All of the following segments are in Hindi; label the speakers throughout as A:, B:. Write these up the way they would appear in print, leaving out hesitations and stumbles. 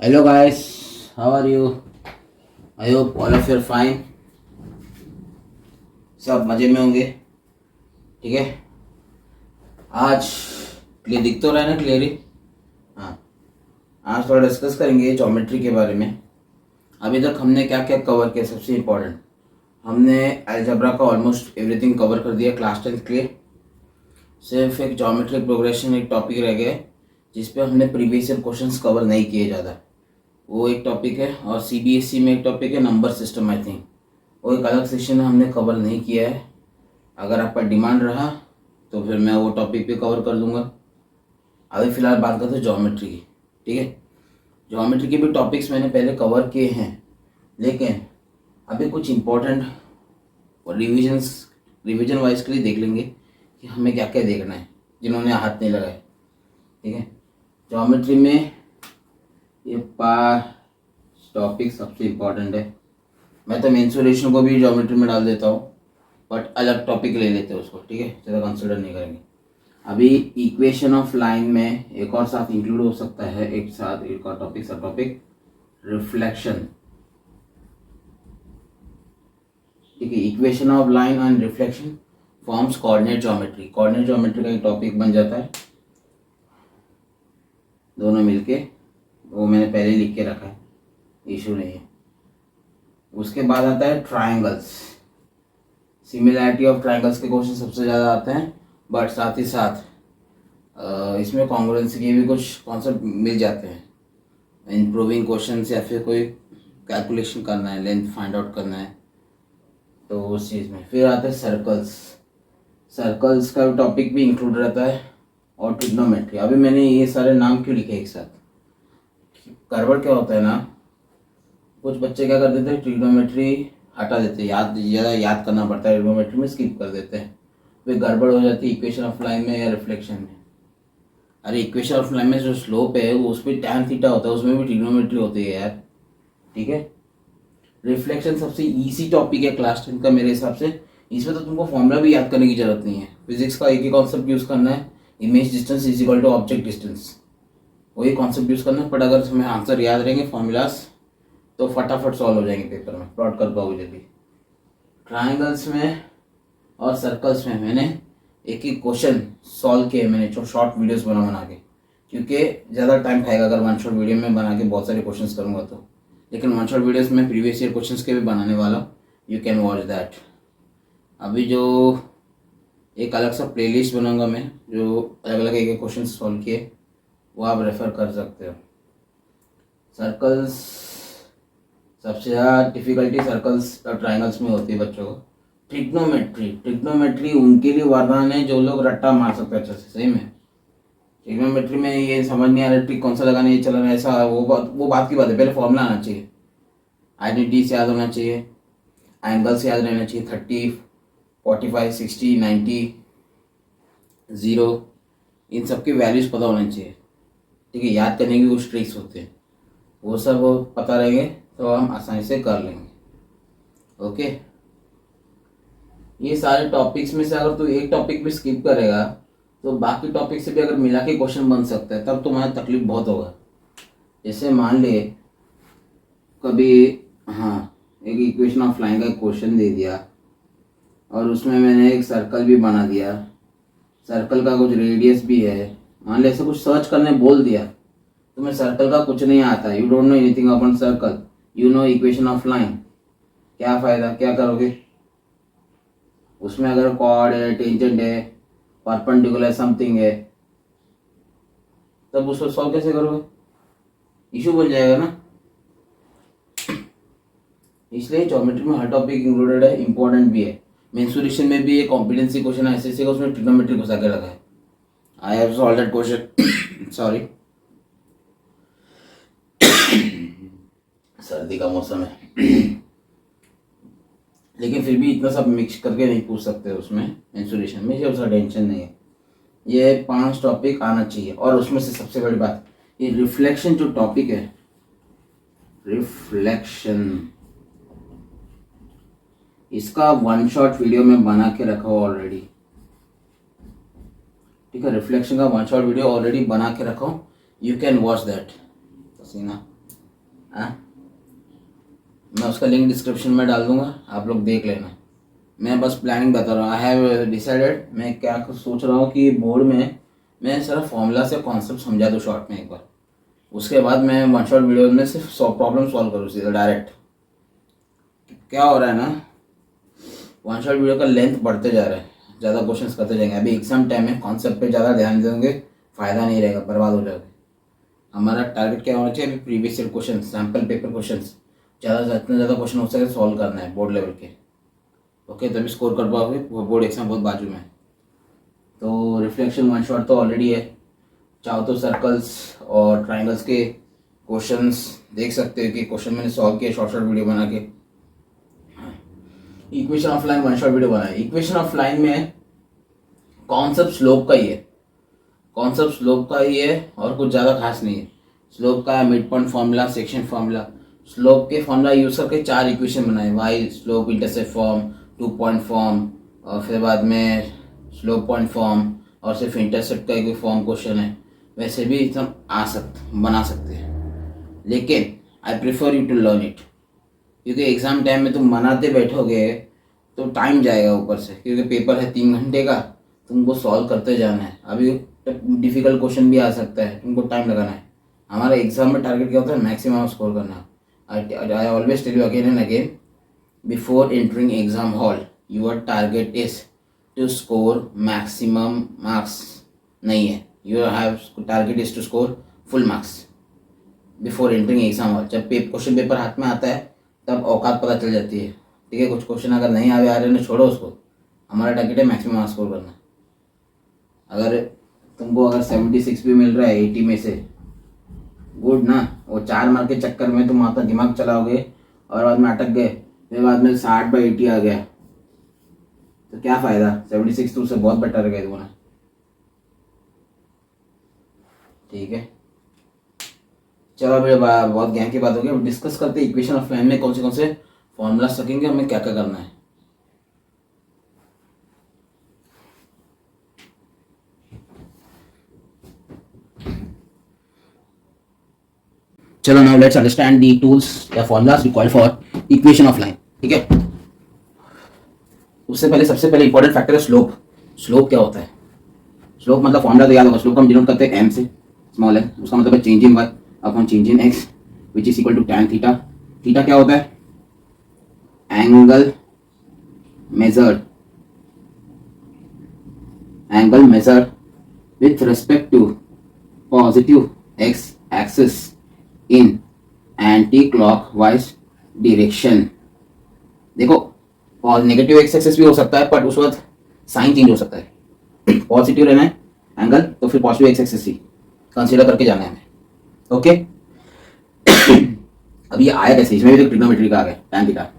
A: Hello guys, how are you? I hope all of you are fine. सब मजे में होंगे. ठीक है. आज क्लियर दिख तो रहा है ना क्लियरली. हाँ, आज थोड़ा डिस्कस करेंगे ज्योमेट्री के बारे में. अभी तक हमने क्या क्या कवर किया. सबसे इम्पोर्टेंट हमने अलजेब्रा का ऑलमोस्ट एवरीथिंग कवर कर दिया क्लास 10 के लिए. सिर्फ एक ज्योमेट्रिक प्रोग्रेशन एक टॉपिक रह गया जिस पे हमने प्रीवियस ईयर क्वेश्चंस कवर नहीं किए ज़्यादा. वो एक टॉपिक है. और सीबीएसई में एक टॉपिक है नंबर सिस्टम. आई थिंक वो एक अलग सेक्शन है, हमने कवर नहीं किया है. अगर आपका डिमांड रहा तो फिर मैं वो टॉपिक पे कवर कर दूंगा. अभी फ़िलहाल बात करते हैं ज्योमेट्री की. ठीक है. ज्योमेट्री के भी टॉपिक्स मैंने पहले कवर किए हैं, लेकिन अभी कुछ इम्पोर्टेंट रिविजन वाइज के लिए देख लेंगे कि हमें क्या क्या देखना है जिन्होंने हाथ नहीं लगाए. ठीक है. ज्योमेट्री में ये 5 टॉपिक सबसे इम्पोर्टेंट है. मैं तो मेंसुरेशन को भी ज्योमेट्री में डाल देता हूँ, बट अलग टॉपिक ले लेते हैं उसको. ठीक है, ज़्यादा कंसिडर नहीं करेंगे. अभी इक्वेशन ऑफ लाइन में एक और साथ इंक्लूड हो सकता है, एक और टॉपिक सब टॉपिक रिफ्लेक्शन. ठीक है. Equation of line and reflection forms coordinate geometry. Coordinate geometry का एक टॉपिक बन जाता है दोनों मिलके. वो मैंने पहले ही लिख के रखा है, इशू नहीं है. उसके बाद आता है ट्रायंगल्स. सिमिलैरिटी ऑफ ट्रायंगल्स के क्वेश्चन सबसे ज़्यादा आते हैं, बट साथ ही साथ इसमें कॉन्ग्रुएंसी के भी कुछ कॉन्सेप्ट मिल जाते हैं. इम्प्रूविंग क्वेश्चन या फिर कोई कैलकुलेशन करना है, लेंथ फाइंड आउट करना है, तो उस चीज़ में. फिर आते हैं सर्कल्स. सर्कल्स का टॉपिक भी इंक्लूड रहता है. और ट्रिग्नोमेट्री. अभी मैंने ये सारे नाम क्यों लिखे एक साथ. गड़बड़ क्या होता है ना, कुछ बच्चे क्या कर देते हैं, ट्रिग्नोमेट्री हटा देते हैं, ज़्यादा याद करना पड़ता है, ट्रिग्नोमेट्री में स्किप कर देते हैं. फिर गड़बड़ हो जाती है इक्वेशन ऑफ लाइन में या रिफ्लेक्शन में. अरे इक्वेशन ऑफ लाइन में जो स्लोप है वो उस पर टैन थीटा होता है, उसमें भी ट्रिग्नोमेट्री होती है यार. ठीक है. रिफ्लेक्शन सबसे ईजी टॉपिक है क्लास 10 का मेरे हिसाब से. इसमें तो तुमको फॉर्मूला भी याद करने की जरूरत नहीं है. फिजिक्स का एक ही कॉन्सेप्ट यूज़ करना है, image distance is equal to object distance. वही कॉन्सेप्ट यूज़ करना है. बट अगर हमें आंसर याद रहेंगे फॉर्मूलाज तो फटाफट सॉल्व हो जाएंगे पेपर में, प्लॉट कर पाओगे जल्दी. ट्रायंगल्स में और सर्कल्स में मैंने एक ही क्वेश्चन सॉल्व किए मैंने, जो शॉर्ट वीडियोस बना के, क्योंकि ज़्यादा टाइम खाएगा अगर वन शॉट वीडियो में बना के बहुत सारे क्वेश्चंस करूँगा तो. लेकिन वन शॉट वीडियोस में प्रीवियस ईयर क्वेश्चंस के भी बनाने वाला हूँ, यू कैन वॉच दैट. अभी जो एक अलग सा प्लेलिस्ट बनाऊंगा मैं, जो अलग अलग एक क्वेश्चन सॉल्व किए, वो आप रेफ़र कर सकते हो. सर्कल्स सबसे ज़्यादा डिफ़िकल्टी सर्कल्स और ट्रायंगल्स में होती है बच्चों को. ट्रिग्नोमेट्री उनके लिए वरदान है जो लोग रट्टा मार सकते हैं अच्छे से. सही में ट्रिग्नोमेट्री में ये समझ नहीं आ रहा ट्रिक कौन सा लगाना है, ये चलाना है, ऐसा वो बात की बात है. पहले फॉर्मूला आना चाहिए, आइडेंटिटी से याद होना चाहिए, एंगल से याद रहना चाहिए, 30, 45, 60, 90, 0, इन सब की वैल्यूज़ पता होना चाहिए. ठीक है. याद करने की कुछ ट्रिक्स होते हैं, वो सब वो पता रहेंगे तो हम आसानी से कर लेंगे. ओके. ये सारे टॉपिक्स में से अगर तू एक टॉपिक भी स्किप करेगा तो बाकी टॉपिक से भी अगर मिला के क्वेश्चन बन सकता है, तब तुम्हारा तकलीफ बहुत होगा. जैसे मान ले कभी, हाँ, एक इक्वेशन ऑफ लाइन का क्वेश्चन दे दिया और उसमें मैंने एक सर्कल भी बना दिया, सर्कल का कुछ रेडियस भी है, मान ले ऐसे कुछ सर्च करने बोल दिया, तुम्हें सर्कल का कुछ नहीं आता, you don't know anything about circle, you know equation of line, क्या फ़ायदा, क्या करोगे उसमें. अगर कॉर्ड है, टेंजेंट है, परपेंडिकुलर समथिंग है, तब उसको सॉल्व कैसे करोगे, इशू बन जाएगा ना. इसलिए ज्योमेट्री में हर टॉपिक इंक्लूडेड है, इंपॉर्टेंट भी है. मेंसुरेशन में भी एक कॉम्पिटेंसी क्वेश्चन है एसएससी का, उसमें ट्रिग्नोमेट्री घुसा के रखा है. I have solve that question. Sorry, सर्दी का मौसम है. लेकिन फिर भी इतना सब मिक्स करके नहीं पूछ सकते उसमें. मेंसुरेशन में ये उसका टेंशन नहीं है. ये 5 टॉपिक आना चाहिए. और उसमें से सबसे बड़ी बात, ये रिफ्लेक्शन जो टॉपिक है, रिफ्लेक्शन, इसका वन शॉट वीडियो में बना के रखा हूँ ऑलरेडी. ठीक है. रिफ्लेक्शन का वन शॉट वीडियो ऑलरेडी बना के रखा हूँ, यू कैन वॉच दैट. पसीना हाँ, मैं उसका लिंक डिस्क्रिप्शन में डाल दूंगा, आप लोग देख लेना। मैं बस प्लानिंग बता रहा हूँ। आई हैव डिसाइडेड, मैं क्या सोच रहा हूँ कि बोर्ड में मैं सिर्फ फॉर्मूला से कॉन्सेप्ट समझा दूँ शॉर्ट में एक बार, उसके बाद मैं वन शॉट वीडियो में सिर्फ प्रॉब्लम सॉल्व करूँ सीधा डायरेक्ट। क्या हो रहा है ना, वन शॉट वीडियो का लेंथ बढ़ते जा रहा है, ज़्यादा क्वेश्चंस करते जाएंगे। अभी एग्जाम टाइम में कॉन्सेप्ट पे ज़्यादा ध्यान देंगे, फ़ायदा नहीं रहेगा, बर्बाद हो जाएगा। हमारा टारगेट क्या होना चाहिए, अभी previous year question, sample paper questions, जितना ज़्यादा क्वेश्चन हो सके सॉल्व करना है बोर्ड लेवल के। ओके, तभी स्कोर कर पाओगे, बोर्ड एग्जाम बहुत बाजू में है। तो रिफ्लेक्शन वन शॉट तो ऑलरेडी है, चाहो तो सर्कल्स और ट्राइंगल्स के क्वेश्चंस देख सकते हो कि क्वेश्चन मैंने सॉल्व किया शॉर्ट शॉर्ट वीडियो बना के। Equation of line one shot video बनाया। इक्वेशन ऑफ लाइन में कॉन्सेप्ट स्लोप का ही है, कॉन्सेप्ट स्लोप का ही है और कुछ ज़्यादा खास नहीं है। स्लोप का है mid point formula, section formula. Slope के फार्मूला यूज़ करके 4 इक्वेशन बनाए, y slope intercept form, 2 point form, और फिर बाद में स्लोप पॉइंट फॉर्म, और सिर्फ इंटरसेप्ट का एक फॉर्म क्वेश्चन है। वैसे भी सब बना सकते हैं, लेकिन I prefer you to learn it, क्योंकि एग्ज़ाम टाइम में तुम बनाते बैठोगे तो टाइम जाएगा ऊपर से, क्योंकि पेपर है 3 घंटे का, तुमको सॉल्व करते जाना है। अभी डिफ़िकल्ट क्वेश्चन भी आ सकता है, तुमको टाइम लगाना है। हमारा एग्जाम में टारगेट क्या होता है, मैक्सिमम स्कोर करना। I always tell you again and again, before entering exam hall your target is to score maximum marks नहीं है, you have target is to score full marks before entering exam hall. जब क्वेश्चन पेपर हाथ में आता है तब औकात पता चल जाती है, ठीक है। कुछ क्वेश्चन अगर नहीं आ रहे ना, छोड़ो उसको, हमारा टारगेट है मैक्सिमम मार्क्स स्कोर करना। अगर तुमको 76 भी मिल रहा है 80 में से, गुड ना। वो 4 मार्क के चक्कर में तुम आता दिमाग चलाओगे और बाद में अटक गए, फिर बाद में 60/80 आ गया, तो क्या फ़ायदा। 76 तो उससे बहुत बेटर है तुम्हारा, ठीक है। चलो अभी बहुत ज्ञान की बात होगी, अब डिस्कस करते हैं इक्वेशन ऑफ लाइन में कौन से फॉर्मूला सकेंगे, हमें क्या क्या करना है। चलो now let's understand the tools या formulas required for equation of line, ठीक है। उससे पहले सबसे पहले इंपॉर्टेंट फैक्टर है स्लोप। स्लोप क्या होता है, स्लोप मतलब फॉर्मूला तो याद होगा, स्लोप हम डिनोट करते हैं एम से, स्मॉल है, उसका मतलब है change in y upon change in x which is equal to tan theta. Theta क्या होता है, angle measured with respect to positive x axis in anti-clockwise direction। देखो, और नेगेटिव एक्स एक्सिस भी हो सकता है, बट उस वक्त साइन चेंज हो सकता है। पॉजिटिव रहना है एंगल तो फिर पॉजिटिव एक्स एक्सिस ही कंसीडर करके जाना है हमें, ओके। अब ये आया कैसे, इसमें भी तो ट्रिग्नोमेट्री का आ गया tan थीटा।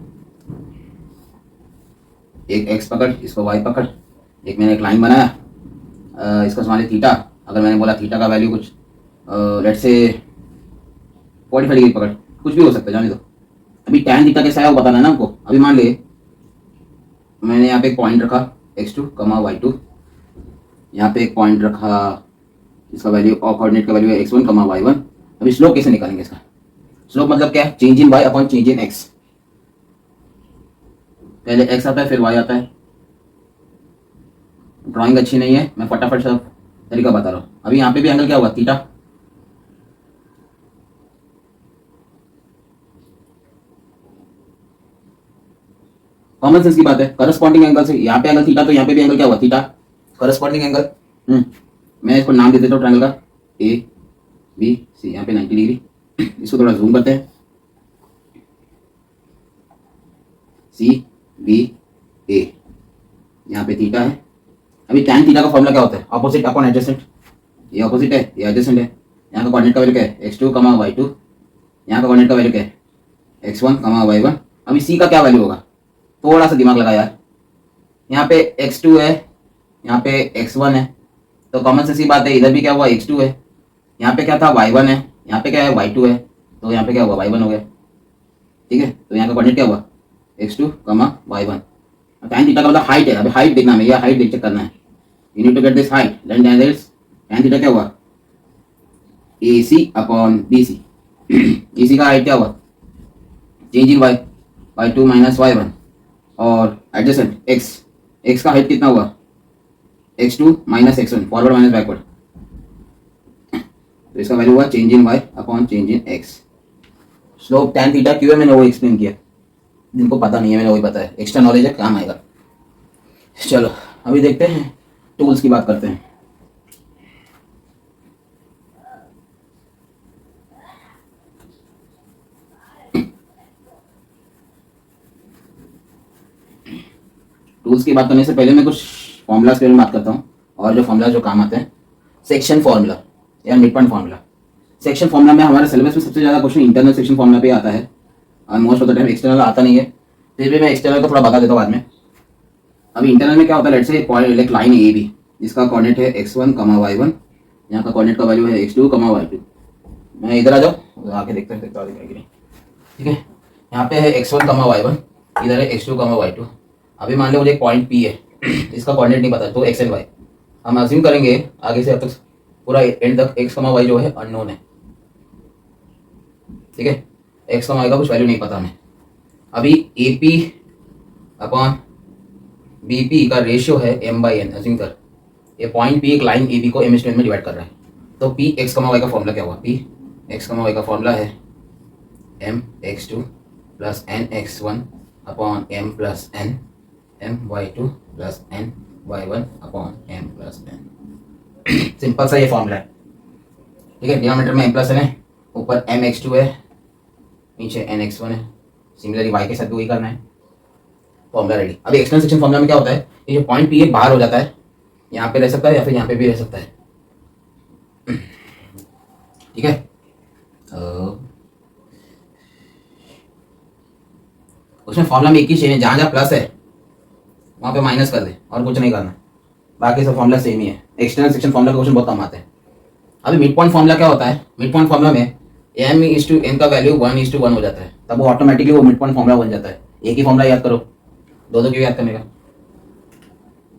A: एक एक्स पकड़, इसको वाई पकड़, एक मैंने एक लाइन बनाया, इसका समझ थीटा। अगर मैंने बोला थीटा का वैल्यू कुछ लेट्स से 45 डिग्री पकड़, कुछ भी हो सकता है, जाने दो। अभी टैन थीटा कैसा है वो बताना है ना हमको। अभी मान ले मैंने यहाँ पे एक पॉइंट रखा x2, y2, यहाँ पे एक पॉइंट रखा, इसका वैल्यू और कोऑर्डिनेट का वैल्यू है x1, y1। अभी स्लोप कैसे निकालेंगे इसका, स्लोप मतलब क्या है, change in y upon change in x। पहले x आता है फिर y आता है। ड्राइंग अच्छी नहीं है, मैं फटाफट सब तरीका बता रहा हूँ। अभी यहाँ पे भी एंगल क्या होगा, थीटा। कॉमन सेंस की बात है, करस्पॉन्डिंग एंगल से यहाँ पे एंगल थीटा, तो यहाँ पे भी एंगल क्या हुआ, थीटा, करस्पॉन्डिंग एंगल। मैं इसको नाम दे देता हूँ ट्रायंगल का, ए बी सी, यहाँ पे 90 डिग्री। इसको थोड़ा जूम करते हैं, सी बी ए, यहाँ पे थीटा है। अभी टैन थीटा का फॉर्मूला क्या होता है, ऑपोजिट अपॉन एडजेसेंट। ये ऑपोजिट है, ये एडजेसेंट है। यहाँ का कोऑर्डिनेट का वैल्यू क्या है, x2, y2। यहाँ का कोऑर्डिनेट का वैल्यू क्या है, x1, y1। अभी सी का क्या वैल्यू होगा, थोड़ा सा दिमाग लगा यार। यहाँ पे x2 है, यहाँ पे x1 है, तो कॉमन सेंस की बात है, इधर भी क्या हुआ, x2 है। यहाँ पे क्या था, y1 है, यहाँ पे क्या है, y2 है, तो यहाँ पे क्या हुआ, y1 हो गया, ठीक है। तो यहाँ का कोऑर्डिनेट क्या हुआ, x2, y1। टैन थीटा का मतलब हाइट है। अभी हाइट देखना है, यह हाइट चेक करना है। You need to get this height, then tan theta क्या हुआ, AC अपॉन BC। इसी का हाइट क्या हुआ, change in Y, y2 minus y1, और एडजेसेंट x का हाइट कितना हुआ, x2 minus x1, forward minus backward, तो इसका वैल्यू हुआ change in y upon change in x। Slope tan theta क्यों है मैंने वो एक्सप्लेन किया, जिनको पता नहीं है मैंने वही बताया, एक्स्ट्रा नॉलेज है, काम आएगा। चलो अभी देखते हैं टूल्स की बात करते हैं। टूल्स की बात करने से पहले मैं कुछ फॉर्मूलाज के बारे में बात करता हूँ, और जो फॉर्मूला जो काम आते हैं, सेक्शन फॉर्मूला या mid point formula. Section formula में हमारे सिलेबस में सबसे ज़्यादा क्वेश्चन इंटरनल सेक्शन फॉर्मूला पे आता है, और most of the time external आता नहीं है, फिर भी मैं एक्सटर्नल को थोड़ा बता देता हूँ बाद में। अभी इंटरनल में क्या होता है, let's say point like line A B, जिसका कोऑर्डिनेट है x1, y1, यहाँ का कोऑर्डिनेट का वैल्यू है x2, y2। मैं इधर आ जाओ, आके देखते हैं दिखाई कि नहीं, ठीक है। यहाँ पे है x1, y1, इधर है x2, y2। अभी मान लो मुझे एक पॉइंट P है, इसका कोऑर्डिनेट नहीं पता, तो x एंड y हम अज्यूम करेंगे आगे से अब तक पूरा एंड तक x, y जो है अननोन है, ठीक है। x, y का कुछ वैल्यू नहीं पता हमें। अभी AP अपॉन BP का रेशियो है m/n, अज्यूम कर ये पॉइंट P एक लाइन AB को m/n में डिवाइड कर रहा है, तो P x, y का फॉर्मूला क्या हुआ, P x, y का फॉर्मूला है mx2 plus nx1 upon m plus n, my2 plus ny1 upon m plus n। Simple सा ये फॉर्मूला है, ठीक है। डिनोमिनेटर में m प्लस n है, ऊपर mx2 है, नीचे nx1 है। सिमिलरली y के साथ भी वही करना है, फॉर्मूला रेडी। अभी एक्सटर्नल सेक्शन फॉर्मूला में क्या होता है, ये जो पॉइंट P है बाहर हो जाता है, यहाँ पे रह सकता है या फिर यहाँ पे भी रह सकता है, ठीक है। उसमें फॉर्मूला में एक ही चीज है, जहाँ जहाँ प्लस है वहाँ पे माइनस कर दे और कुछ नहीं करना, बाकी सब फॉर्मूला सेम ही है। एक्सटर्नल सेक्शन फॉर्मूला के क्वेश्चन बहुत कम आते हैं। अभी मिड पॉइंट फॉर्मूला क्या होता है, मिड पॉइंट फॉर्मूला में m/n का वैल्यू 1:1 हो जाता है, तब वो ऑटोमेटिकली वो मिड पॉइंट फॉर्मूला बन जाता है। एक ही फॉर्मूला याद करो, दो क्यों याद करने का,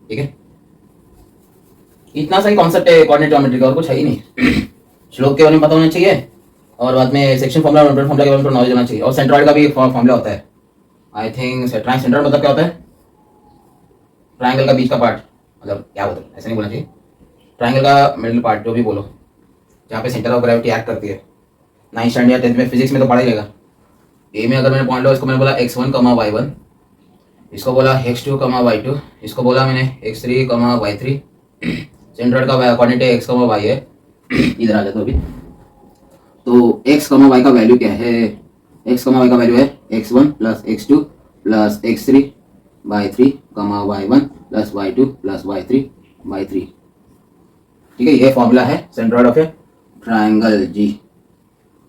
A: ठीक है। इतना सही कॉन्सेप्ट है कोऑर्डिनेट ज्योमेट्री का, और कुछ है ही नहीं। श्लोक के बारे में पता होना चाहिए, और बाद में सेक्शन फॉर्मूला और फॉर्मूला के बारे में नॉलेज होना चाहिए, और सेंट्रॉइड का भी एक फॉर्मूला होता है। आई थिंक सेंट्रॉइड मतलब क्या होता है, ट्रायंगल का बीच का पार्ट, मतलब क्या होता है ऐसे नहीं बोलना चाहिए, ट्रायंगल का मिडिल पार्ट जो भी बोलो, जहाँ पे सेंटर ऑफ ग्रेविटी एक्ट करती है। 9th स्टैंडर्ड या 10th में फिजिक्स में तो पढ़ा ही रहेगा। ए में अगर मैंने पॉइंट लो, इसको मैंने बोला x1, y1, इसको बोला x2, y2, इसको बोला मैंने x3, y3। सेंट्रॉइड का कोऑर्डिनेट है x, y है। इधर आ जाता अभी, तो x, y का वैल्यू क्या है, x, y का वैल्यू है x1 plus x2 plus x3 y3, y1 plus y2 plus y3, ठीक है। ये फॉर्मूला है सेंट्रॉइड ऑफ ए ट्रायंगल जी,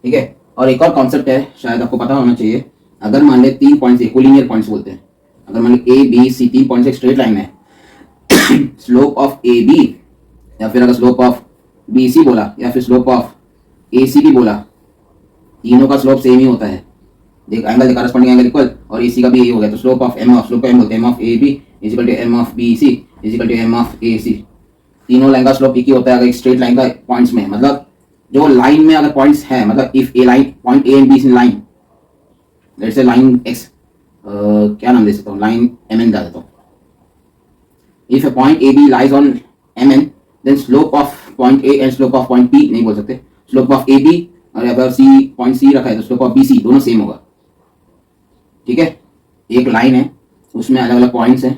A: ठीक है। और एक और कॉन्सेप्ट है, शायद आपको पता होना चाहिए। अगर मान ले 3 पॉइंट्स, कोलिनियर पॉइंट्स बोलते हैं, अगर मान ले A B C 3 पॉइंट्स एक स्ट्रेट लाइन है, स्लोप ऑफ AB, या फिर अगर स्लोप ऑफ BC बोला, या फिर स्लोप ऑफ ACB बोला, तीनों का स्लोप सेम ही होता है। देख एंगल देखा, करस्पॉन्डिंग एंगल इक्वल, और AC का भी यही हो गया, तो स्लोप ऑफ M बोलते हैं, M of AB equal to M of BC equal to M of AC। तीनों लाइन का स्लोप एक ही होता है अगर एक स्ट्रेट लाइन का पॉइंट्स में, मतलब जो लाइन में अगर पॉइंट्स है, मतलब if A line point A and B is in line, let's say line X, क्या नाम दे सकता हूँ, लाइन MN डाल देता हूँ। If a point AB lies on MN, then slope of point A and slope of point P नहीं बोल सकते, स्लोप ऑफ AB, और अगर C पॉइंट C रखा है तो स्लोप ऑफ BC दोनों सेम होगा, ठीक है। एक लाइन है, उसमें अलग अलग पॉइंट्स हैं,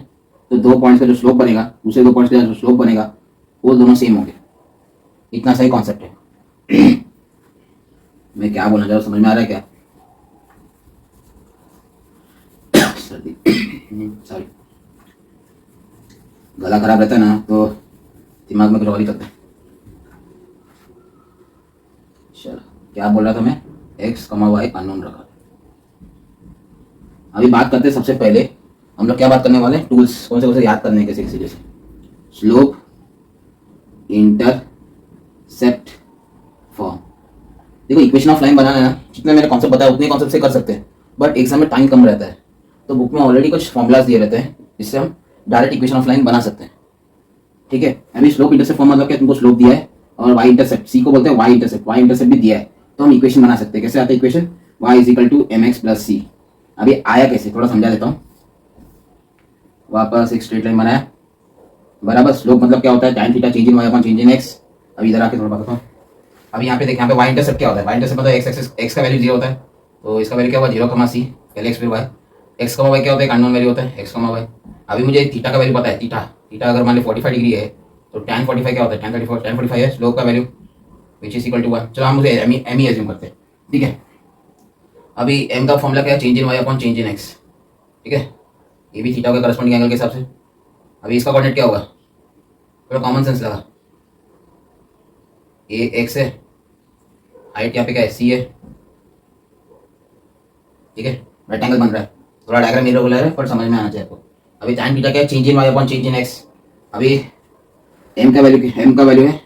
A: तो 2 पॉइंट्स का जो स्लोप बनेगा, दूसरे 2 पॉइंट्स का जो स्लोप बनेगा, वो दोनों सेम होंगे। इतना सही कॉन्सेप्ट है। मैं क्या बोलना चाह रहा हूँ, समझ में आ रहा है क्या? सॉरी, गला खराब रहता है ना, तो दिमाग में कुछ और ही करता है। चलो, क्या बोल रहा था मैं, x, y अननोन रखा। अभी बात करते हैं, सबसे पहले हम लोग क्या बात करने वाले हैं, टूल्स कौन से याद करने के किसी जैसे स्लोप, इंटरसेप्ट, फॉर्म। देखो इक्वेशन ऑफ लाइन बनाना है ना, जितने मैंने कॉन्सेप्ट बताया उतने कॉन्सेप्ट से कर सकते हैं, बट एग्जाम में टाइम कम रहता है, तो बुक में ऑलरेडी कुछ फॉर्मुलाज दिए रहते हैं, जिससे हम डायरेक्ट इक्वेशन ऑफ लाइन बना सकते हैं, ठीक है। अभी स्लोप इंटरसेप्ट फॉर्म मतलब क्या, तुमको स्लोप दिया है, और वाई इंटरसेप्ट, सी को बोलते हैं वाई इंटरसेप्ट भी दिया है, तो हम इक्वेशन बना सकते हैं। कैसे आता है equation? y is equal to m x plus c. अभी आया कैसे, थोड़ा समझा देता हूँ। वापस एक स्ट्रेट लाइन बनाया, बराबर। स्लोप मतलब क्या होता है? tan theta change in y upon change in x। अब इधर आके थोड़ा बताता हूँ। अब यहाँ पे देख, यहाँ पे y इंटरसेप्ट क्या होता है? y इंटरसेप्ट मतलब x का वैल्यू 0 होता है, तो इसका वैल्यू क्या हुआ? 0 c, पहले x फिर y। x का y क्या होता है? एक अननोन वैल्यू होता है, x y। अभी मुझे थीटा का वैल्यू पता है, थीटा अगर मान लो 45 डिग्री है, तो tan 45 क्या होता है? tan 45 है स्लोप का value, which is equal to 1। चलो हम मुझे एम ही एज्यूम करते हैं, ठीक है। अभी m का फॉर्मूला क्या है? Change in y upon change in x, ठीक है। ये भी थीटा का करस्पॉन्डिंग एंगल के हिसाब से। अभी इसका कोऑर्डिनेट क्या होगा? थोड़ा कॉमन सेंस लगा, ये x है, हाइट यहाँ पे क्या है? c है, ठीक है। रेक्टेंगल बन रहा है, थोड़ा डायग्राम इरेगुलर है पर समझ में आना चाहिए आपको। अभी tan थीटा क्या है? Change in y upon change in x। अभी m का वैल्यू है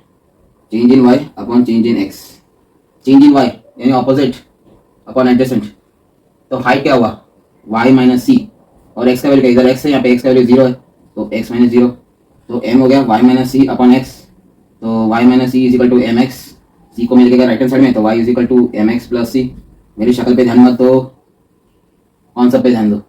A: change in y upon change in x। Change in y यानी ऑपोजिट अपॉन एडजेसेंट, तो हाइट क्या हुआ? y माइनस सी, और x का वैल्यू क्या? इधर x है, यहाँ पे x का वैल्यू 0 है, तो x माइनस 0, तो m हो गया y minus c upon x। तो y minus c is equal to m x. C को मिल गया राइट हैंड साइड में, तो y is equal to m x plus c. मेरी शक्ल पे ध्यान मत दो, कॉन्सेप्ट पे ध्यान दो।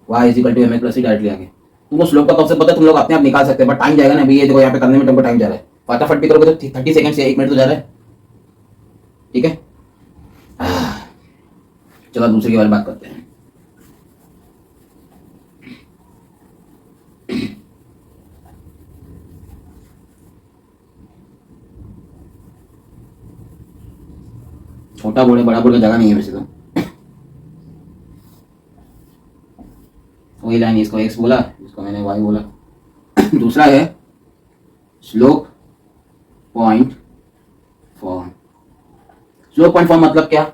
A: y is equal to m x plus c directly आगे। तुमको स्लोप का कॉन्सेप्ट पता है, तुम लोग अपने आप निकाल सकते हैं, बट टाइम जाएगा ना। अभी ये देखो यहाँ पे करने में तुमको टाइम जा रहा है, फटाफट भी करोगे तो 30 सेकंड से 1 मिनट तो जा रहा है, ठीक है। चलो दूसरे के बारे में बात करते हैं। छोटा बोर्ड है, बड़ा बोर्ड का जगह नहीं है वैसे तो। वही लाइन, इसको x बोला, इसको मैंने y बोला। दूसरा है slope point form. Slope point form मतलब क्या?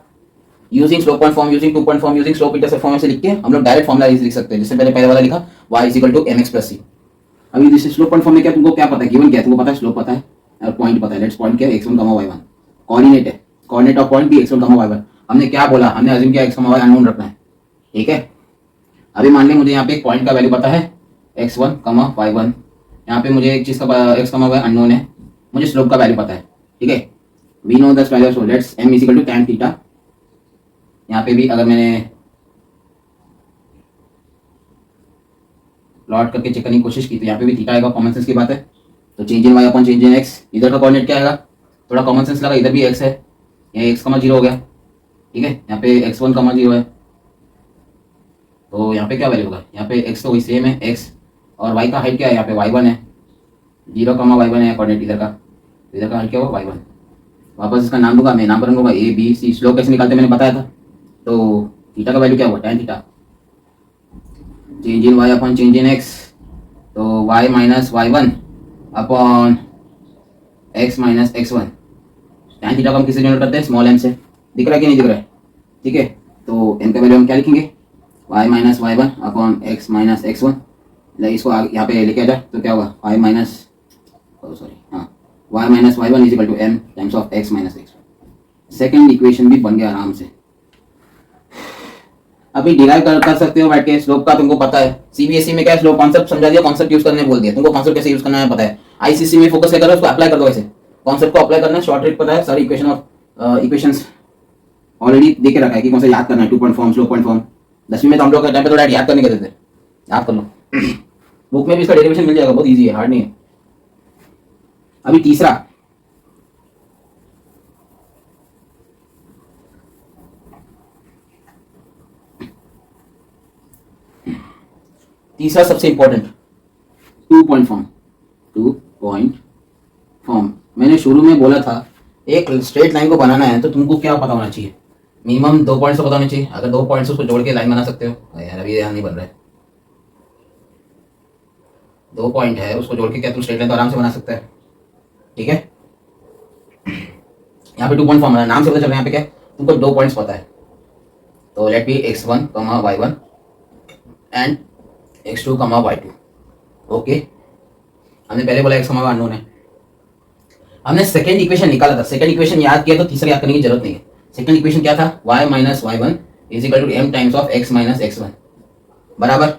A: Using slope point form, using 2 point form, using slope intercept form ऐसे लिख के हम लोग डायरेक्ट फॉर्मूला लिख सकते हैं। जैसे पहले वाला लिखा y is equal to m x plus c. अभी जैसे स्लोप पॉइंट फॉर्म में क्या तुमको क्या पता है? गिवन क्या है तुमको पता है? स्लोप पता है और पॉइंट पता है। लेट्स पॉइंट क्या है? x1 y1। कोऑर्डिनेट है, कोऑर्डिनेट ऑफ पॉइंट भी x1 y1। हमने क्या बोला? हमने अज्यूम किया x y अननोन रखना है, ठीक है। अभी मान लिया मुझे यहाँ पे एक पॉइंट का वैल्यू पता है x1 y1, यहाँ पे मुझे एक चीज का x y अननोन है, मुझे स्लोप का वैल्यू पता है, ठीक है। We know the value of slope, let's m is equal to tan theta. यहाँ पे भी अगर मैंने प्लॉट करके चेक करने की कोशिश की तो यहाँ पे भी थीटा आएगा, कॉमन सेंस की बात है। तो change in y upon change in x, इधर का कोऑर्डिनेट क्या आएगा? थोड़ा कॉमन सेंस लगा, इधर भी x है, यहाँ x 0 हो गया, ठीक है। यहाँ पे x1 0 है, तो यहाँ पे क्या वैल्यू होगा? यहाँ पे x तो वही सेम है x, और y का हाइट क्या है? यहाँ पे y1 है, 0 y1 है कोऑर्डिनेट इधर का, इधर का हाइट क्या होगा? y1। वापस इसका नाम दूंगा मैं, नाम रखूंगा a b c। स्लोप कैसे निकालते मैंने बताया था। तो थीटा का वैल्यू क्या हुआ? tan theta change in y upon change in x, तो y minus y1 upon x minus x1। tan theta को हम किससे डिनोट करते हैं? स्मॉल m से। दिख रहा है कि नहीं दिख रहा है? ठीक है, तो m का वैल्यू हम क्या लिखेंगे? y minus y1 upon x minus x1। इसको यहाँ पे लेके आ जाए तो क्या होगा? y minus y minus y1 is equal to m times of x minus x1। Second equation भी बन गया आराम से। अभी डिराइव कर सकते हो बैठ के। स्लोप का तुमको पता है, सीबीएसई में क्या स्लोप कॉन्सेप्ट समझा दिया, कॉन्सेप्ट यूज करने बोल दिया तुमको, कॉन्सेप्ट कैसे यूज करना है पता है। आईसीसी में फोकस क्या कर रहा है, उसको अप्लाई कर दो। ऐसे कॉन्सेप्ट को अप्लाई करना है, शॉर्ट ट्रिक पता है, सारी इक्वेशंस ऑलरेडी देके रखा है कि कौन सा याद करना है। 2 point form, slope point form 10वीं में तो हम लोग का टाइम पे थोड़ा याद करने के देते थे, याद कर लो। बुक में भी इसका डेरिवेशन मिल जाएगा, बहुत ईजी है, हार्ड नहीं है। अभी तीसरा सबसे important 2 point form. 2 point form मैंने शुरू में बोला था, एक स्ट्रेट लाइन को बनाना है तो तुमको क्या पता होना चाहिए? मिनिमम 2 पॉइंट्स तो पता होने चाहिए। अगर 2 पॉइंट्स उसको जोड़ के लाइन बना सकते हो। यार अभी यहाँ नहीं बन रहा है, 2 पॉइंट है उसको जोड़ के क्या तुम स्ट्रेट लाइन तो आराम से बना सकते हैं, ठीक है। यहाँ पे 2 पॉइंट फॉर्म है, नाम से पता चल रहा है यहाँ पे क्या तुमको 2 पॉइंट्स पता है। तो late B x1 y1 and x2 y2। Okay, हमने पहले बोला x अननोन है। हमने सेकेंड इक्वेशन निकाला था, सेकेंड इक्वेशन याद किया तो तीसरा याद करने की जरूरत नहीं है। सेकेंड इक्वेशन क्या था? y minus y1 is equal to m times of x minus x1, बराबर।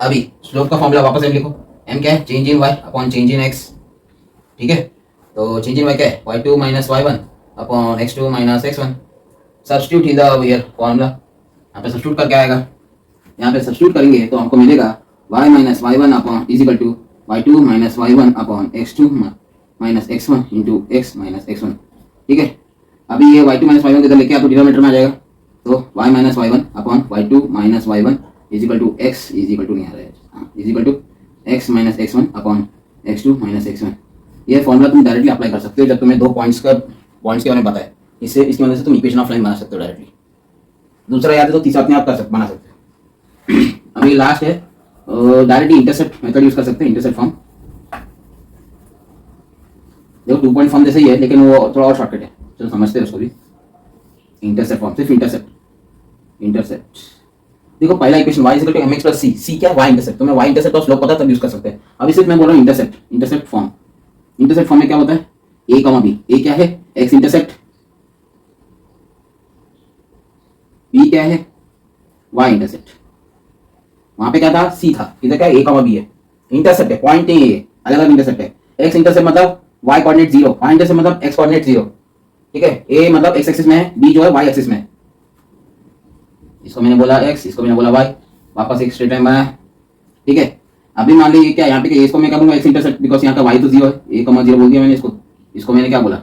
A: अभी स्लोप का फॉर्मूला वापस m लिखो। m क्या है? Change in y upon change in x, ठीक है। तो चेंज इन y क्या है? y2 minus y1 upon x2 minus x1। Substitute in the here formula, यहाँ पे सब्स्टिट्यूट करके आएगा, यहाँ पे सब्स्टिट्यूट करेंगे तो हमको मिलेगा y minus y1 upon is equal to y2 minus y1 upon x2 minus x1 into x minus x1। ठीक है, अभी ये y2 माइनस y1 किधर लेके आप डिनोमिनेटर में आ जाएगा, तो y minus y1 upon y2 minus y1 is equal to x is equal to नहीं आ रहा है, is equal to x minus x1 upon x2 minus x1। ये फॉर्मूला तुम डायरेक्टली अप्लाई कर सकते हो जब तुम्हें दो पॉइंट्स के बारे में पता है, इससे इसकी वजह से तुम इक्वेशन ऑफ लाइन बना सकते हो डायरेक्टली। दूसरा याद है तो तीसरा अपने आप बना सकते हो। अभी लास्ट है, डायरेक्टली इंटरसेप्ट मेथड यूज कर सकते हैं, इंटरसेप्ट फॉर्म। देखो 2 पॉइंट फॉर्म जैसे ही है लेकिन वो थोड़ा और शॉर्टकट है, चलो समझते हैं उसको भी। इंटरसेप्ट फॉर्म, सिर्फ इंटरसेप्ट देखो पहला equation y equal to mx plus c क्या है, y इंटरसेप्ट। तुम्हें y इंटरसेप्ट और स्लोप पता तब यूज कर सकते हैं। अभी सिर्फ मैं बोल रहा हूँ इंटरसेप्ट फॉर्म। इंटरसेप्ट फॉर्म में क्या होता है, a कॉमा b, a क्या है x इंटरसेप्ट, b क्या है y इंटरसेप्ट। वहां पे क्या था, c था, इधर क्या a कॉमा b है, इंटरसेप्ट है, पॉइंट नहीं है, ये अलग अलग इंटरसेप्ट है। x इंटरसेप्ट मतलब y कोऑर्डिनेट 0, y इंटरसेप्ट मतलब x कोऑर्डिनेट 0। ठीक है, a मतलब x एक्सिस में है, b जो है y एक्सिस में है। इसको मैंने बोला x, इसको मैंने बोला y, वापस एक स्ट्रेट लाइन बनाया। ठीक है, अभी मान लीजिए क्या यहाँ पे इसको मैं क्या बोलूंगा x इंटरसेप्ट, बिकॉज यहाँ का y तो 0 है, a कॉमा 0 बोल दिया मैंने इसको मैंने क्या बोला,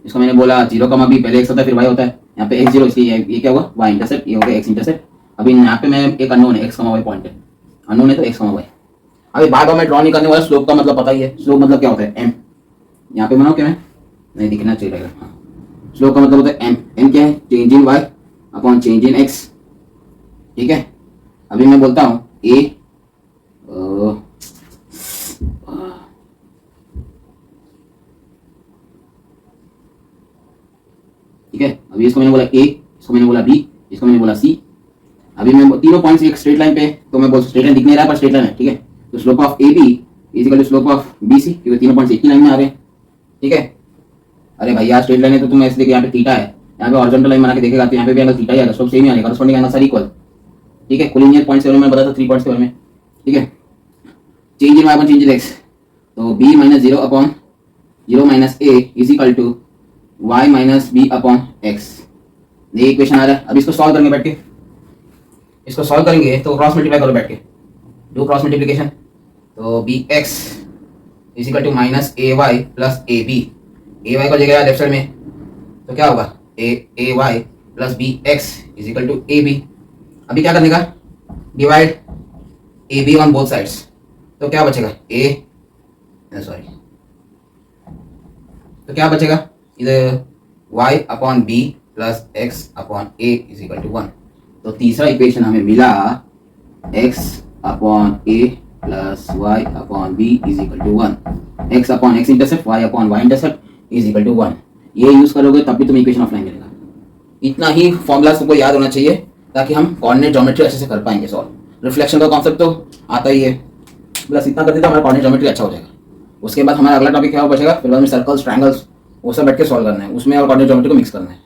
A: इसको मैंने बोला 0 कॉमा b, पहले x होता है फिर y होता है, यहाँ पे x 0, इसलिए ये क्या होगा y इंटरसेप्ट, ये हो गया x इंटरसेप्ट। अभी यहाँ पे मैं एक अननोन है, x कॉमा y पॉइंट है, अननोन है तो x कॉमा y। अभी बार बार मैं ड्रॉ नहीं करने वाला, स्लोप का मतलब पता ही है, स्लोप मतलब क्या होता है m, यहाँ पे बनाओ क्या, मैं नहीं दिखना चाहिए रहेगा, हाँ। स्लोप का मतलब होता है m क्या है, change in y upon change in x। ठीक है, अभी मैं बोलता हूँ a, ठीक है, अभी इसको मैंने बोला a, इसको मैंने बोला b, इसको मैंने बोला c। अभी मैं तीनों पॉइंट्स एक स्ट्रेट लाइन पे, तो मैं बोल स्ट्रेट लाइन दिख नहीं रहा पर स्ट्रेट लाइन है। ठीक है, तो slope of A B is equal to slope of B C, क्योंकि तीनों पॉइंट्स एक ही लाइन में आ रहे हैं। ठीक है, अरे भैया स्ट्रेट लाइन है तो तुम ऐसे देखिए, यहाँ पे थीटा है, यहाँ पे हॉरिजॉन्टल लाइन बना के देखेगा तो यहाँ पे भी एंगल थीटा ही आएगा, स्लोप सेम ही आएगा, कॉरस्पॉन्डिंग एंगल सारे इक्वल। ठीक है, कोलिनियर पॉइंट्स के बारे में मैंने बताया था, 3 पॉइंट्स के बारे में। ठीक है, change in y upon change in x, तो b minus 0 upon 0 minus a is equal to y minus b upon x। ये इक्वेशन आ रहा है। अब इसको सॉल्व करेंगे बैठ के, इसको सॉल्व करेंगे तो क्रॉस मल्टीप्लाई करो बैठ के, डू क्रॉस मल्टीप्लिकेशन, तो B X is equal to minus A Y plus A B, A Y को जगह लेफ्ट साइड में, तो क्या होगा A Y plus B X is equal to A B. अभी क्या करने का, divide A B on both sides, तो क्या बचेगा सॉरी, तो क्या बचेगा इधर y upon B plus X upon A is equal to 1। तो तीसरा इक्वेशन हमें मिला x upon a plus y upon b is equal to 1, x upon x intercept, y upon y intercept is equal to 1। ये यूज करोगे तब भी तुम्हें इक्वेशन ऑफ लाइन मिलेगा। इतना ही फॉर्मूला तुमको याद होना चाहिए ताकि हम कोऑर्डिनेट ज्योमेट्री अच्छे से कर पाएंगे सॉल्व। रिफ्लेक्शन का कॉन्सेप्ट तो आता ही है, प्लस इतना करते तो हमारा कोऑर्डिनेट ज्योमेट्री अच्छा हो जाएगा। उसके बाद हमारा अगला टॉपिक क्या बचेगा, फिर बाद में सर्कल्स, ट्रायंगल्स, वो सब बैठ के सॉल्व करना है, उसमें और कोऑर्डिनेट ज्योमेट्री को मिक्स करना है।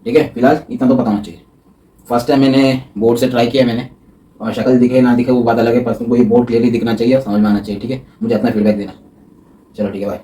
A: ठीक है, फिलहाल इतना तो पता होना चाहिए। फर्स्ट टाइम मैंने बोर्ड से ट्राई किया मैंने, और शक्ल दिखे ना दिखे वो बात अलग है, पर्सन को ये बोर्ड क्लियरली दिखना चाहिए और समझ में आना चाहिए। ठीक है, मुझे अपना फीडबैक देना। चलो ठीक है, बाय।